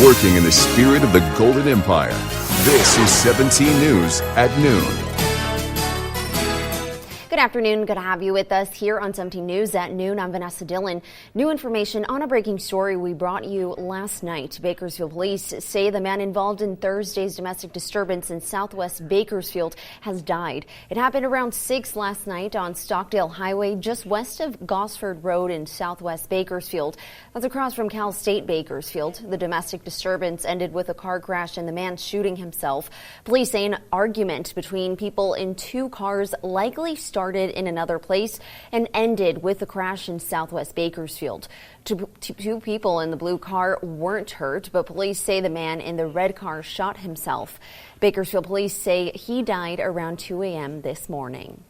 working in the spirit of the Golden Empire. This is 17 News at noon. Good afternoon. Good to have you with us here on 17 News at noon. I'm Vanessa Dillon. New information on a breaking story we brought you last night. Bakersfield police say the man involved in Thursday's domestic disturbance in southwest Bakersfield has died. It happened around 6 last night on Stockdale Highway, just west of Gosford Road in southwest Bakersfield. That's across from Cal State Bakersfield. The domestic disturbance ended with a car crash and the man shooting himself. Police say an argument between people in two cars likely started in another place and ended with a crash in southwest Bakersfield. Two people in the blue car weren't hurt, but police say the man in the red car shot himself. Bakersfield police say he died around 2 a.m. this morning.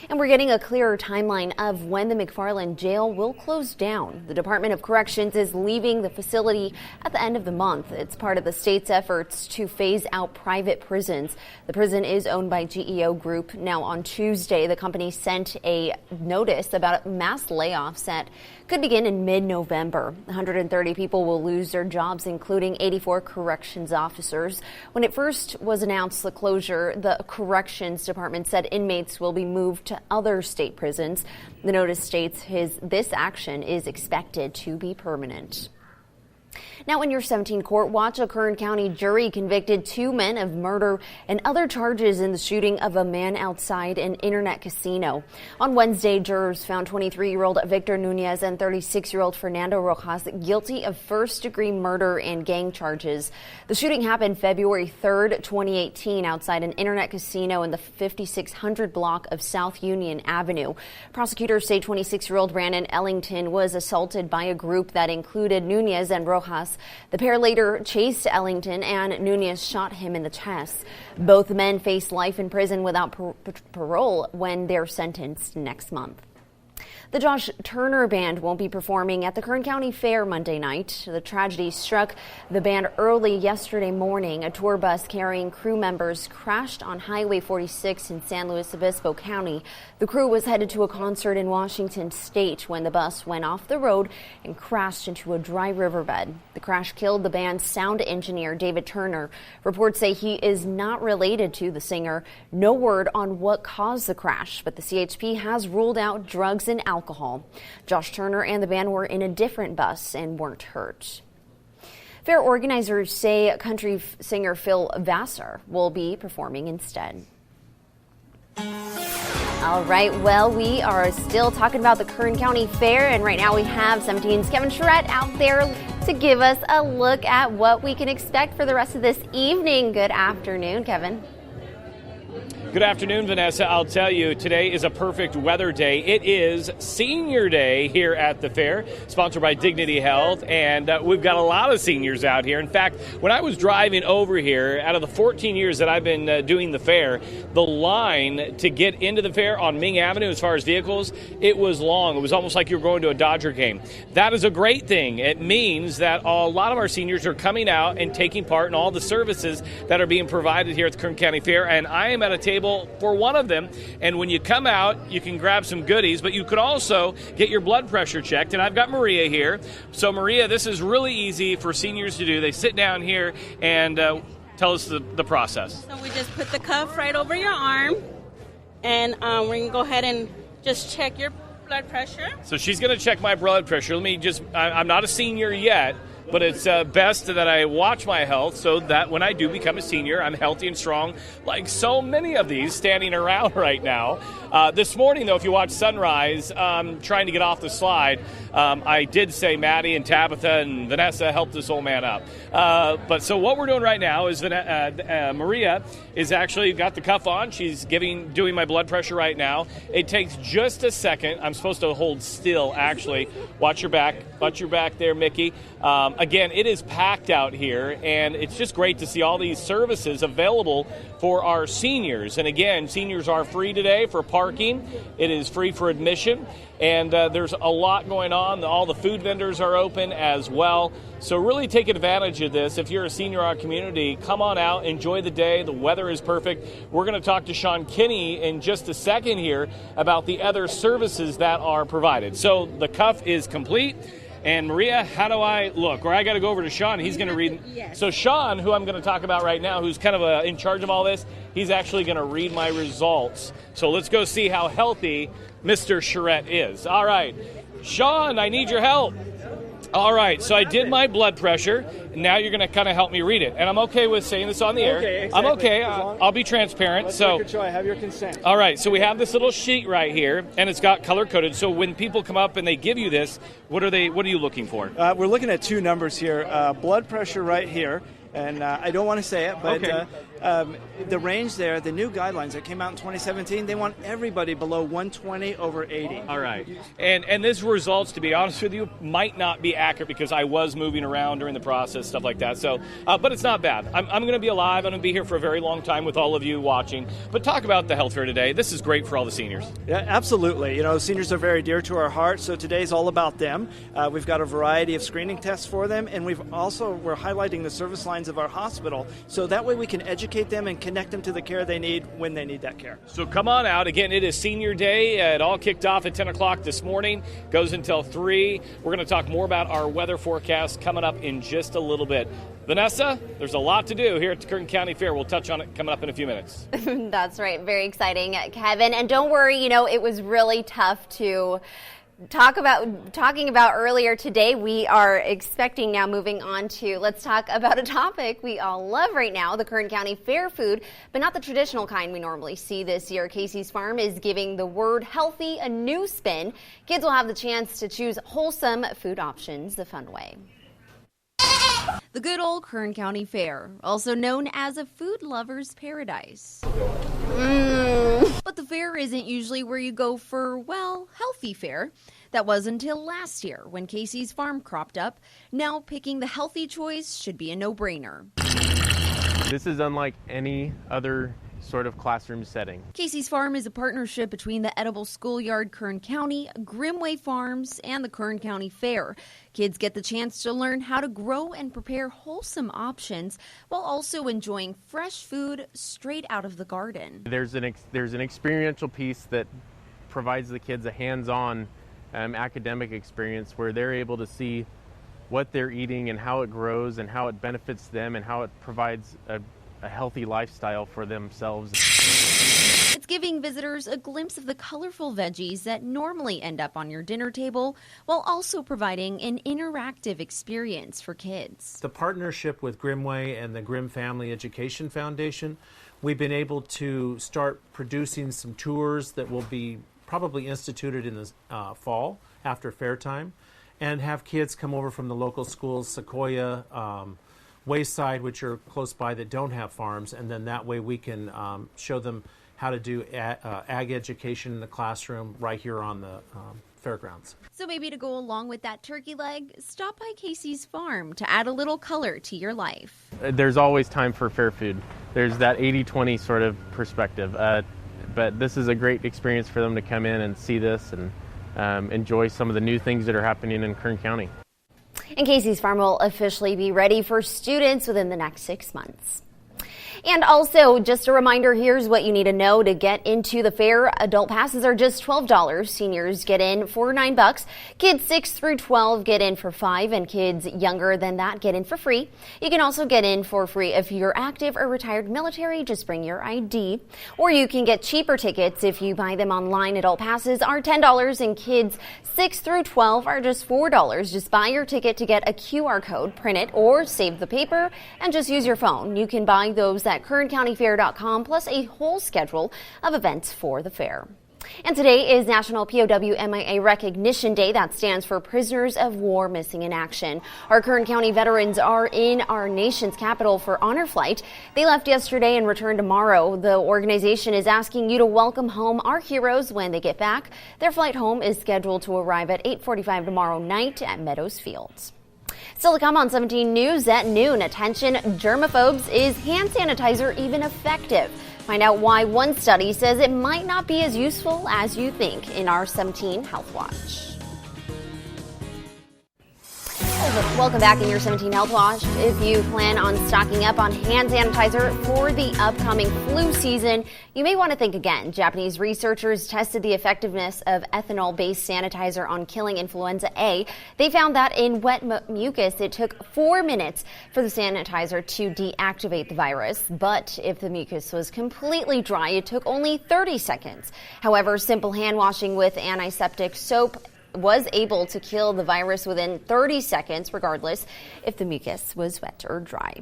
And we're getting a clearer timeline of when the McFarland jail will close down. The Department of Corrections is leaving the facility at the end of the month. It's part of the state's efforts to phase out private prisons. The prison is owned by GEO Group. Now on Tuesday, the company sent a notice about mass layoffs that could begin in mid-November. 130 people will lose their jobs, including 84 corrections officers. When it first was announced the closure, the Corrections Department said inmates will be moved to other state prisons. The notice states this action is expected to be permanent. Now in your 17 court watch, a Kern County jury convicted 2 men of murder and other charges in the shooting of a man outside an internet casino. On Wednesday, jurors found 23-year-old Victor Nunez and 36-year-old Fernando Rojas guilty of first-degree murder and gang charges. The shooting happened February 3rd, 2018, outside an internet casino in the 5600 block of South Union Avenue. Prosecutors say 26-year-old Brandon Ellington was assaulted by a group that included Nunez and Rojas. The pair later chased Ellington and Nunez shot him in the chest. Both men face life in prison without parole when they're sentenced next month. The Josh Turner Band won't be performing at the Kern County Fair Monday night. The tragedy struck the band early yesterday morning. A tour bus carrying crew members crashed on Highway 46 in San Luis Obispo County. The crew was headed to a concert in Washington State when the bus went off the road and crashed into a dry riverbed. The crash killed the band's sound engineer, David Turner. Reports say he is not related to the singer. No word on what caused the crash, but the CHP has ruled out drugs and alcohol. Josh Turner and the band were in a different bus and weren't hurt. Fair organizers say country singer Phil Vassar will be performing instead. All right, well, we are still talking about the Kern County Fair, and right now we have 17's Kevin Charette out there to give us a look at what we can expect for the rest of this evening. Good afternoon, Kevin. Good afternoon, Vanessa. I'll tell you, today is a perfect weather day. It is Senior Day here at the fair, sponsored by Dignity Health, and we've got a lot of seniors out here. In fact, when I was driving over here, out of the 14 years that I've been doing the fair, the line to get into the fair on Ming Avenue as far as vehicles, it was long. It was almost like you were going to a Dodger game. That is a great thing. It means that a lot of our seniors are coming out and taking part in all the services that are being provided here at the Kern County Fair, and I am at a table for one of them. And when you come out, you can grab some goodies, but you could also get your blood pressure checked. And I've got Maria here. So Maria, this is really easy for seniors to do. They sit down here and tell us the process. So we just put the cuff right over your arm, and we're going to go ahead and just check your blood pressure. So she's going to check my blood pressure. I'm not a senior yet, but it's best that I watch my health so that when I do become a senior, I'm healthy and strong, like so many of these standing around right now. This morning, though, if you watch Sunrise, trying to get off the slide, I did say Maddie and Tabitha and Vanessa helped this old man up. But so what we're doing right now is Maria is actually got the cuff on. She's doing my blood pressure right now. It takes just a second. I'm supposed to hold still, actually. Watch your back. Watch your back there, Mickey. Again, it is packed out here, and it's just great to see all these services available for our seniors. And again, seniors are free today for parking. It is free for admission, and there's a lot going on. All the food vendors are open as well. So really take advantage of this. If you're a senior in our community, come on out, enjoy the day. The weather is perfect. We're going to talk to Sean Kinney in just a second here about the other services that are provided. So the cuff is complete. And Maria, how do I look? Or I got to go over to Sean. He's going to read. Yes. So Sean, who I'm going to talk about right now, who's kind of in charge of all this, he's actually going to read my results. So let's go see how healthy Mr. Charette is. All right. Sean, I need your help. All right, so I did my blood pressure. Now you're going to kind of help me read it. And I'm okay with saying this on the air. Okay, exactly. I'm okay. I'll be transparent. Let's so make sure I have your consent. all right, so we have this little sheet right here, and it's got color-coded. So when people come up and they give you this, what are you looking for? We're looking at two numbers here. Blood pressure right here, and I don't want to say it, but Okay. The range there, the new guidelines that came out in 2017, they want everybody below 120 over 80. All right. And this results, to be honest with you, might not be accurate because I was moving around during the process, stuff like that. So, but it's not bad. I'm going to be alive. I'm going to be here for a very long time with all of you watching. But talk about the health fair today. This is great for all the seniors. Yeah, absolutely. You know, seniors are very dear to our heart, so today's all about them. We've got a variety of screening tests for them, and we're highlighting the service lines of our hospital, so that way we can educate them and connect them to the care they need when they need that care. So come on out. Again, it is senior day. It all kicked off at 10 o'clock this morning, goes until 3. We're going to talk more about our weather forecast coming up in just a little bit. Vanessa, there's a lot to do here at the Kern County Fair. We'll touch on it coming up in a few minutes. That's right. Very exciting, Kevin. And don't worry, it was really tough to talking about earlier today. We are expecting now, moving on to, let's talk about a topic we all love right now, the Kern County Fair food, but not the traditional kind we normally see this year. Casey's Farm is giving the word healthy a new spin. Kids will have the chance to choose wholesome food options the fun way. The good old Kern County Fair, also known as a food lover's paradise. But the fair isn't usually where you go for, well, healthy fare. That was until last year when Casey's Farm cropped up. Now picking the healthy choice should be a no-brainer. This is unlike any other sort of classroom setting. Casey's Farm is a partnership between the Edible Schoolyard Kern County, Grimway Farms, and the Kern County Fair. Kids get the chance to learn how to grow and prepare wholesome options while also enjoying fresh food straight out of the garden. There's an experiential piece that provides the kids a hands-on academic experience where they're able to see what they're eating and how it grows and how it benefits them and how it provides a healthy lifestyle for themselves. It's giving visitors a glimpse of the colorful veggies that normally end up on your dinner table, while also providing an interactive experience for kids. The partnership with Grimway and the Grimm Family Education Foundation, we've been able to start producing some tours that will be probably instituted in the fall after fair time, and have kids come over from the local schools, Sequoia, Wayside, which are close by that don't have farms, and then that way we can show them how to do ag education in the classroom right here on the fairgrounds. So maybe to go along with that turkey leg, stop by Casey's Farm to add a little color to your life. There's always time for fair food. There's that 80-20 sort of perspective, but this is a great experience for them to come in and see this and enjoy some of the new things that are happening in Kern County. And Casey's Farm will officially be ready for students within the next 6 months. And also, just a reminder, here's what you need to know to get into the fair. Adult passes are just $12. Seniors get in for $9. Kids 6 through 12 get in for $5, and kids younger than that get in for free. You can also get in for free if you're active or retired military. Just bring your ID. Or you can get cheaper tickets if you buy them online. Adult passes are $10, and kids 6 through 12 are just $4. Just buy your ticket to get a QR code, print it, or save the paper, and just use your phone. You can buy those at KernCountyFair.com, plus a whole schedule of events for the fair. And today is National POW MIA Recognition Day. That stands for Prisoners of War Missing in Action. Our Kern County veterans are in our nation's capital for honor flight. They left yesterday and return tomorrow. The organization is asking you to welcome home our heroes when they get back. Their flight home is scheduled to arrive at 8:45 tomorrow night at Meadows Field. Still to come on 17 News at noon. Attention germaphobes, is hand sanitizer even effective? Find out why one study says it might not be as useful as you think in our 17 Health Watch. Welcome back in your 17 Health Watch. If you plan on stocking up on hand sanitizer for the upcoming flu season, you may want to think again. Japanese researchers tested the effectiveness of ethanol-based sanitizer on killing influenza A. They found that in wet mucus, it took 4 minutes for the sanitizer to deactivate the virus. But if the mucus was completely dry, it took only 30 seconds. However, simple hand washing with antiseptic soap was able to kill the virus within 30 seconds, regardless if the mucus was wet or dry.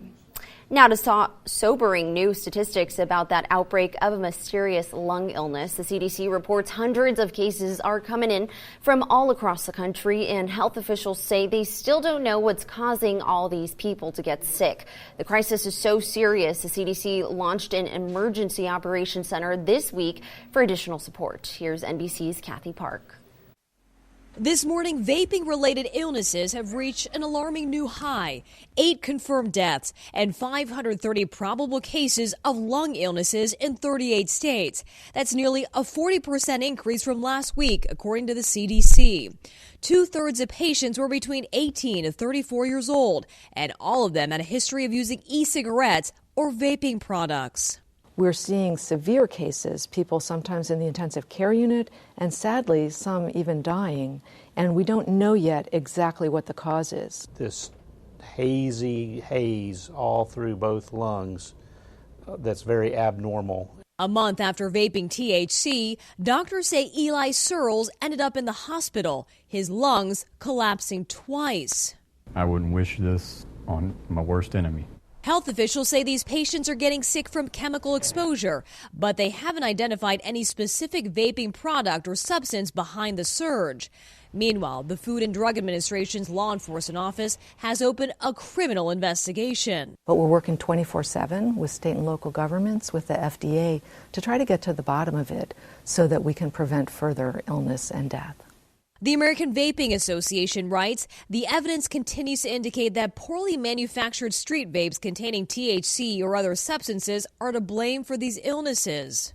Now to sobering new statistics about that outbreak of a mysterious lung illness. The CDC reports hundreds of cases are coming in from all across the country, and health officials say they still don't know what's causing all these people to get sick. The crisis is so serious, the CDC launched an emergency operations center this week for additional support. Here's NBC's Kathy Park. This morning, vaping-related illnesses have reached an alarming new high. 8 confirmed deaths and 530 probable cases of lung illnesses in 38 states. That's nearly a 40% increase from last week, according to the CDC. 2/3 of patients were between 18 and 34 years old, and all of them had a history of using e-cigarettes or vaping products. We're seeing severe cases, people sometimes in the intensive care unit, and sadly, some even dying. And we don't know yet exactly what the cause is. This hazy haze all through both lungs, that's very abnormal. A month after vaping THC, doctors say Eli Searles ended up in the hospital, his lungs collapsing twice. I wouldn't wish this on my worst enemy. Health officials say these patients are getting sick from chemical exposure, but they haven't identified any specific vaping product or substance behind the surge. Meanwhile, the Food and Drug Administration's law enforcement office has opened a criminal investigation. But we're working 24/7 with state and local governments, with the FDA, to try to get to the bottom of it so that we can prevent further illness and death. The American Vaping Association writes, the evidence continues to indicate that poorly manufactured street vapes containing THC or other substances are to blame for these illnesses.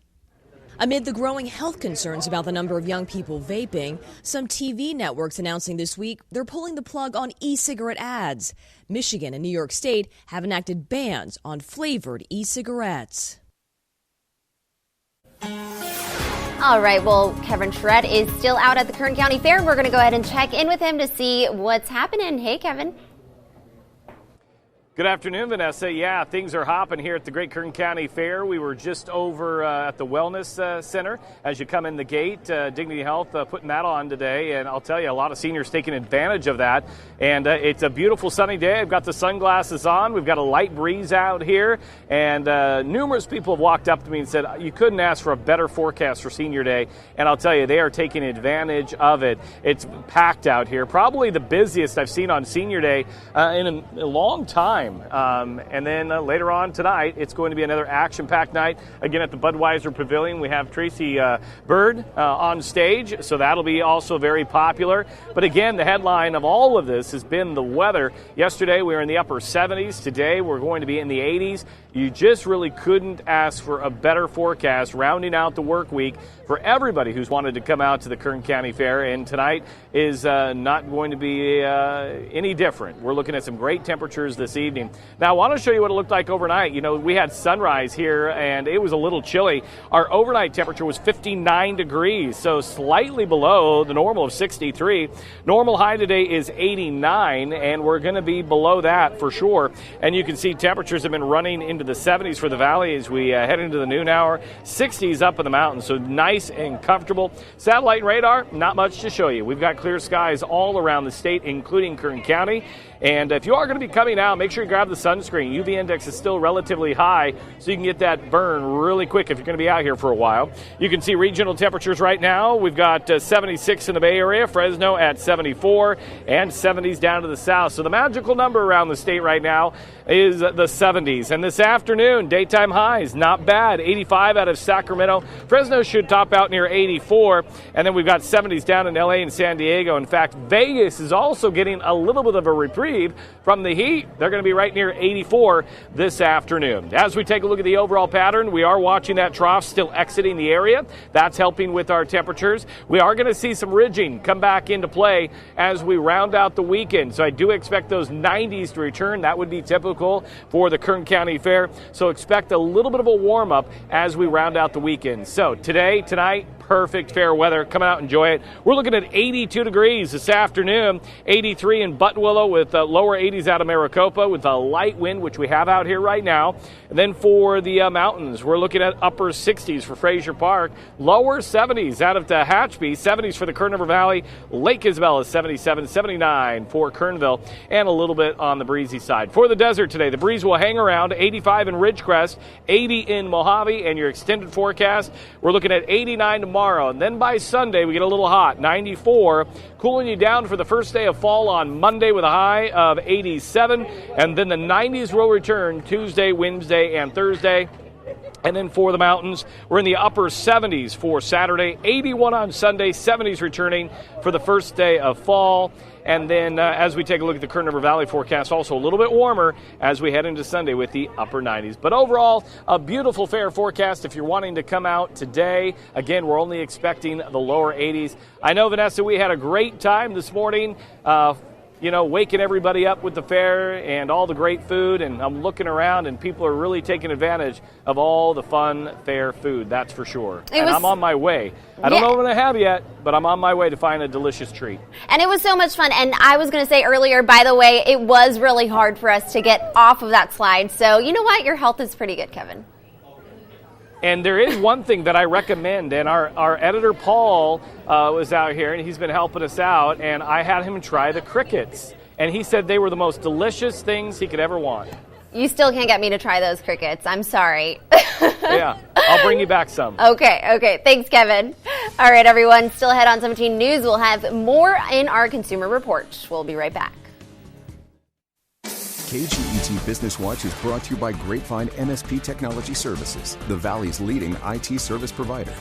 Amid the growing health concerns about the number of young people vaping, some TV networks announcing this week they're pulling the plug on e-cigarette ads. Michigan and New York State have enacted bans on flavored e-cigarettes. All right, well, Kevin Charette is still out at the Kern County Fair. We're going to go ahead and check in with him to see what's happening. Hey, Kevin. Good afternoon, Vanessa. Yeah, things are hopping here at the Great Kern County Fair. We were just over at the Wellness Center as you come in the gate. Dignity Health putting that on today, and I'll tell you, a lot of seniors taking advantage of that. And it's a beautiful sunny day. I've got the sunglasses on. We've got a light breeze out here, and numerous people have walked up to me and said, you couldn't ask for a better forecast for Senior Day. And I'll tell you, they are taking advantage of it. It's packed out here, probably the busiest I've seen on Senior Day in a long time. And then later on tonight, it's going to be another action-packed night. Again, at the Budweiser Pavilion, we have Tracy Bird on stage, so that'll be also very popular. But again, the headline of all of this has been the weather. Yesterday, we were in the upper 70s. Today, we're going to be in the 80s. You just really couldn't ask for a better forecast, rounding out the work week for everybody who's wanted to come out to the Kern County Fair. And tonight is not going to be any different. We're looking at some great temperatures this evening. Now, I want to show you what it looked like overnight. You know, we had sunrise here, and it was a little chilly. Our overnight temperature was 59 degrees, so slightly below the normal of 63. Normal high today is 89, and we're going to be below that for sure. And you can see temperatures have been running into the 70s for the valley as we head into the noon hour. 60s up in the mountains, so nice and comfortable. Satellite and radar, not much to show you. We've got clear skies all around the state, including Kern County. And if you are going to be coming out, make sure you grab the sunscreen. UV index is still relatively high, so you can get that burn really quick if you're going to be out here for a while. You can see regional temperatures right now. We've got 76 in the Bay Area, Fresno at 74, and 70s down to the south. So the magical number around the state right now is the 70s. And this afternoon, daytime highs, not bad. 85 out of Sacramento. Fresno should top out near 84. And then we've got 70s down in LA and San Diego. In fact, Vegas is also getting a little bit of a reprieve from the heat. They're going to be be right near 84 this afternoon. As we take a look at the overall pattern, we are watching that trough still exiting the area. That's helping with our temperatures. We are going to see some ridging come back into play as we round out the weekend. So I do expect those 90s to return. That would be typical for the Kern County Fair. So expect a little bit of a warm up as we round out the weekend. So today, tonight, perfect fair weather. Come out, enjoy it. We're looking at 82 degrees this afternoon, 83 in Buttonwillow with lower 80s out of Maricopa with a light wind, which we have out here right now. And then for the mountains, we're looking at upper 60s for Frazier Park, lower 70s out of Tehachapi, 70s for the Kern River Valley, Lake Isabella 77, 79 for Kernville, and a little bit on the breezy side. For the desert today, the breeze will hang around 85 in Ridgecrest, 80 in Mojave, and your extended forecast, we're looking at 89 tomorrow. And then by Sunday, we get a little hot, 94, cooling you down for the first day of fall on Monday with a high of 87. And then the 90s will return Tuesday, Wednesday, and Thursday. And then for the mountains, we're in the upper 70s for Saturday, 81 on Sunday, 70s returning for the first day of fall. And then as we take a look at the Kern River Valley forecast, also a little bit warmer as we head into Sunday with the upper 90s. But overall, a beautiful fair forecast if you're wanting to come out today. Again, we're only expecting the lower 80s. I know, Vanessa, we had a great time this morning, waking everybody up with the fair and all the great food. And I'm looking around and people are really taking advantage of all the fun fair food, that's for sure. I'm on my way. I don't know what I have yet, but I'm on my way to find a delicious treat. And it was so much fun. And I was going to say earlier, by the way, it was really hard for us to get off of that slide. So you know what? Your health is pretty good, Kevin. And there is one thing that I recommend, and our editor Paul was out here, and he's been helping us out, and I had him try the crickets. And he said they were the most delicious things he could ever want. You still can't get me to try those crickets. I'm sorry. Yeah, I'll bring you back some. Okay. Thanks, Kevin. All right, everyone. Still ahead on 17 News. We'll have more in our Consumer Report. We'll be right back. KGET Business Watch is brought to you by Grapevine MSP Technology Services, the Valley's leading IT service provider.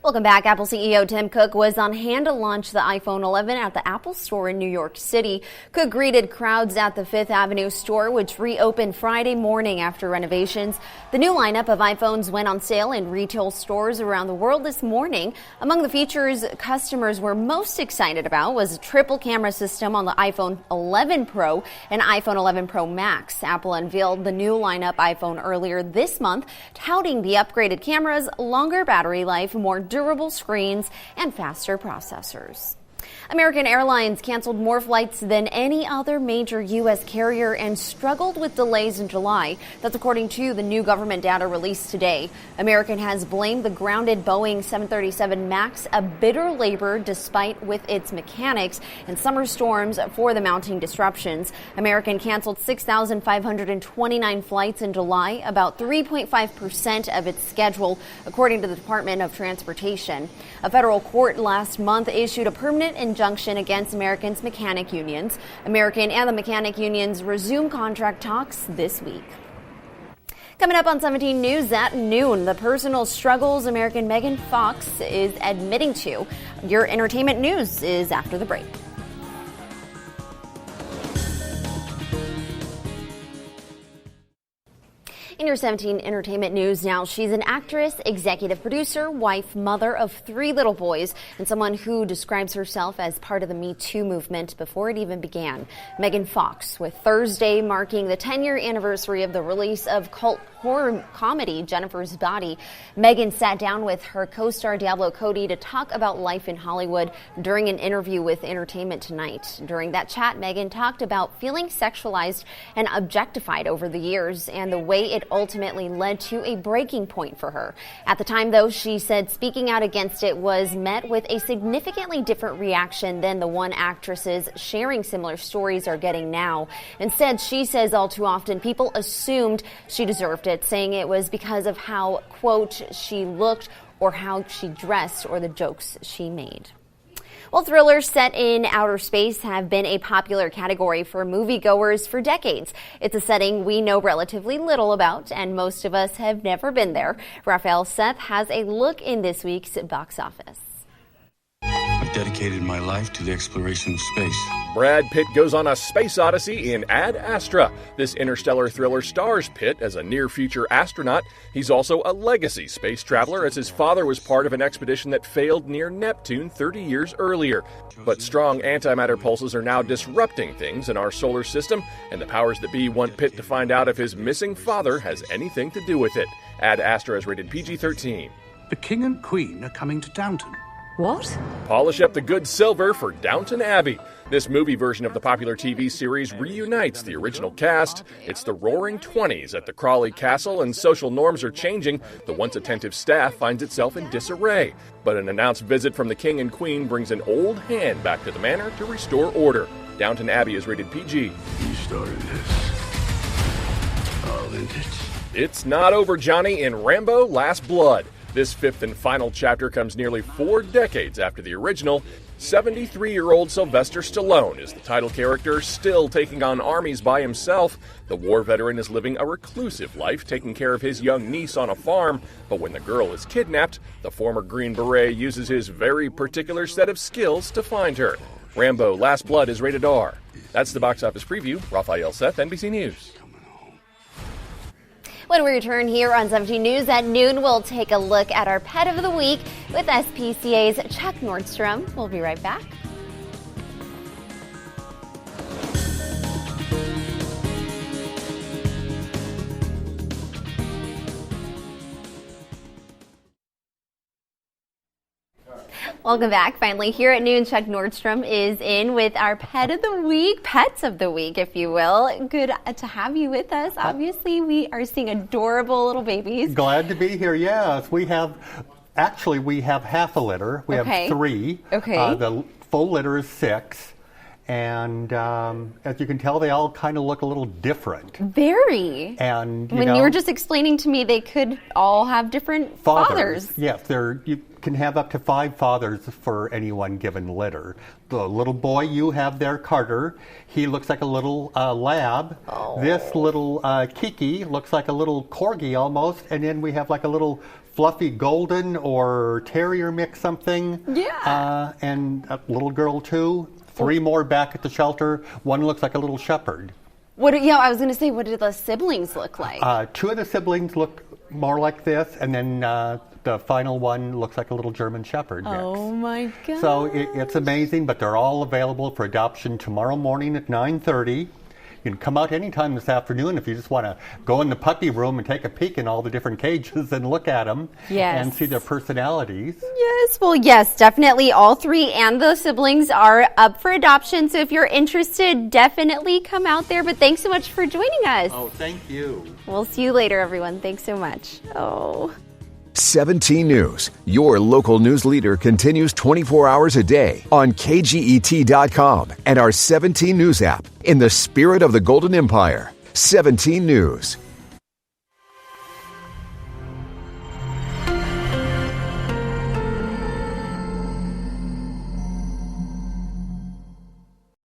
Welcome back. Apple CEO Tim Cook was on hand to launch the iPhone 11 at the Apple Store in New York City. Cook greeted crowds at the Fifth Avenue store, which reopened Friday morning after renovations. The new lineup of iPhones went on sale in retail stores around the world this morning. Among the features customers were most excited about was a triple camera system on the iPhone 11 Pro and iPhone 11 Pro Max. Apple unveiled the new lineup iPhone earlier this month, touting the upgraded cameras, longer battery life, more durable screens, and faster processors. American Airlines canceled more flights than any other major U.S. carrier and struggled with delays in July. That's according to the new government data released today. American has blamed the grounded Boeing 737 MAX a bitter labor despite with its mechanics and summer storms for the mounting disruptions. American canceled 6,529 flights in July, about 3.5% of its schedule, according to the Department of Transportation. A federal court last month issued a permanent injunction against American's mechanic unions. American and the mechanic unions resume contract talks this week. Coming up on 17 News at noon, the personal struggles American Megan Fox is admitting to. Your entertainment news is after the break. In your 17 entertainment news now, she's an actress, executive producer, wife, mother of 3 little boys, and someone who describes herself as part of the Me Too movement before it even began. Megan Fox, with Thursday marking the 10-year anniversary of the release of cult horror comedy Jennifer's Body. Megan sat down with her co-star Diablo Cody to talk about life in Hollywood during an interview with Entertainment Tonight. During that chat, Megan talked about feeling sexualized and objectified over the years and the way it ultimately led to a breaking point for her. At the time, though, she said speaking out against it was met with a significantly different reaction than the one actresses sharing similar stories are getting now. Instead, she says all too often people assumed she deserved it, saying it was because of how, quote, she looked or how she dressed or the jokes she made. Well, thrillers set in outer space have been a popular category for moviegoers for decades. It's a setting we know relatively little about, and most of us have never been there. Raphael Seth has a look in this week's box office. dedicated my life to the exploration of space. Brad Pitt goes on a space odyssey in Ad Astra. This interstellar thriller stars Pitt as a near-future astronaut. He's also a legacy space traveler, as his father was part of an expedition that failed near Neptune 30 years earlier. But strong antimatter pulses are now disrupting things in our solar system, and the powers that be want Pitt to find out if his missing father has anything to do with it. Ad Astra is rated PG-13. The King and Queen are coming to Downton. What? Polish up the good silver for Downton Abbey. This movie version of the popular TV series reunites the original cast. It's the roaring 20s at the Crawley Castle, and social norms are changing. The once attentive staff finds itself in disarray. But an announced visit from the King and Queen brings an old hand back to the manor to restore order. Downton Abbey is rated PG. You started this. I'll end it. It's not over, Johnny, in Rambo: Last Blood. This fifth and final chapter comes nearly 4 decades after the original. 73-year-old Sylvester Stallone is the title character, still taking on armies by himself. The war veteran is living a reclusive life, taking care of his young niece on a farm. But when the girl is kidnapped, the former Green Beret uses his very particular set of skills to find her. Rambo: Last Blood is rated R. That's the box office preview. Raphael Seth, NBC News. When we return here on 17 News at noon, we'll take a look at our Pet of the Week with SPCA's Chuck Nordstrom. We'll be right back. Welcome back. Finally, here at noon, Chuck Nordstrom is in with our Pet of the Week, Pets of the Week, if you will. Good to have you with us. Obviously, we are seeing adorable little babies. Glad to be here, yes. We have half a litter. We have 3. Okay. The full litter is 6. And as you can tell, they all kind of look a little different. Very. And you were just explaining to me, they could all have different fathers. Yes, you can have up to 5 fathers for any one given litter. The little boy you have there, Carter, he looks like a little lab. Oh. This little Kiki looks like a little corgi almost. And then we have like a little fluffy golden or terrier mix something. Yeah. And a little girl too. 3 more back at the shelter. One looks like a little shepherd. I was going to say, what do the siblings look like? 2 of the siblings look more like this, and then the final one looks like a little German shepherd mix. Oh my God. So it's amazing, but they're all available for adoption tomorrow morning at 9:30. You can come out anytime this afternoon if you just want to go in the puppy room and take a peek in all the different cages and look at them and see their personalities. Yes, well, yes, definitely. All 3 and the siblings are up for adoption. So if you're interested, definitely come out there. But thanks so much for joining us. Oh, thank you. We'll see you later, everyone. Thanks so much. Oh. 17 News, your local news leader, continues 24 hours a day on KGET.com and our 17 News app. In the spirit of the Golden Empire, 17 News.